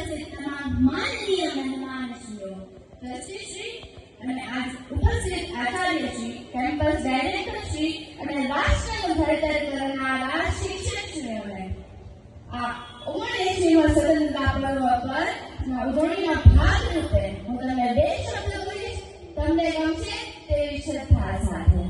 તમામ માનનીય મહેમાનશ્રીઓ, ટ્રસ્ટીશ્રી અને આજ ઉપસ્થિત આચાર્યશ્રી, કેમ્પસ ડાયરેક્ટરશ્રી અને રાષ્ટ્રનું ઘડતર કરનારા શિક્ષકશ્રીઓને આ 19મી સ્વતંત્રતા પર્વ પર ઉજવણીના ભાગરૂપે હું તમને 2 શબ્દ કહીશ. તમને ગમશે તેવી શ્રદ્ધા સાથે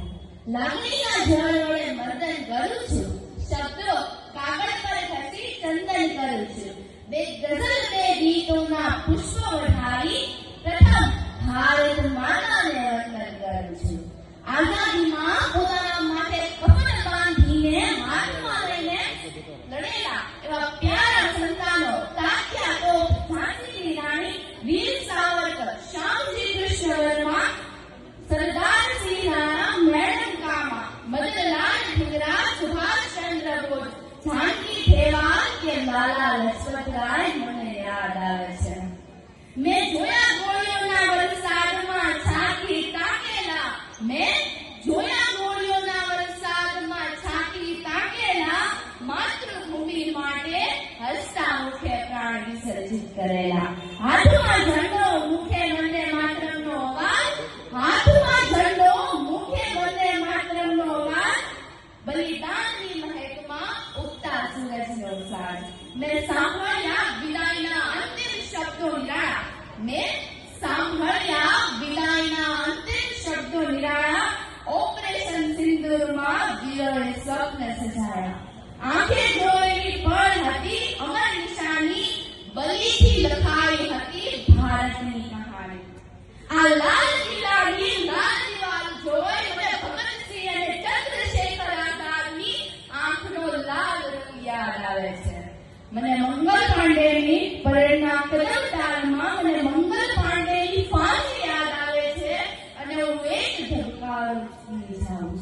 લાગણીના જળ વડે મર્દન કરું છું, શબ્દો કાગળ પર ઘસી ચંદન કરું છું. 2 ગઝલ 2 ગીતોના પુષ્પ વઢાવી પ્રથમ ભારત માતાને વંદન કરું છું. આઝાદીમાં પોતાના માટે કફન બાંધીને હાથમાં લઈને લડેલા એવા પ્યારા સંતાનો તાત્યા તોપ, ઝાંસીની રાણી, વીર સાવરકર, શ્યામજી કૃષ્ણ વર્મા, સરદાર સિંહ રાણા, મેડમ કામા, મદનલાલ ઠીકરા, સુભાષચંદ્ર બોઝ, ઝાંકી ઠેવાલ કે લાલા લજપતરાય મને યાદ આવે છે. મેં જોયા ગોળીઓના વરસાદમાં છાતી તાકેલા, મેં જોયા ગોળીઓના વરસાદમાં છાતી તાકેલા, માતૃભૂમિ માટે હસતા મુખે પ્રાણ વિસર્જિત કરેલા. હાથમાં ઝંડો, મુખે વંદે માતરમનો અવાજ, હાથમાં ઝંડો, મુખે વંદે માતરમનો અવાજ, બલિદાનની મહેકમાં ઉગતા સૂરજનો સાજ. મેં સાંભળ્યા વિદાયના અંતિમ શબ્દો નિરાળા, મેં સાંભળ્યા વિદાયના અંતિમ શબ્દો નિરાળા, ઓપરેશન સિંદૂરમાં વીરોએ સ્વપ્ન સજાયા. આંખે જોયેલી પળ હતી અમર નિશાની, બલીથી લખાઈ હતી ભારતની કહાની. આ લાલ કિલ્લાની લાલ દિવાલ જોઈ મને ભગતસિંહ અને ચંદ્રશેખર આઝાદની આંખનો લાલ રંગ યાદ આવે છે. મને મંગલ પાંડેની પરેડના કદમતાલમાં મને મંગલ પાંડેની ફાંસી યાદ આવે છે અને હું એક ધબકારો જાઉં.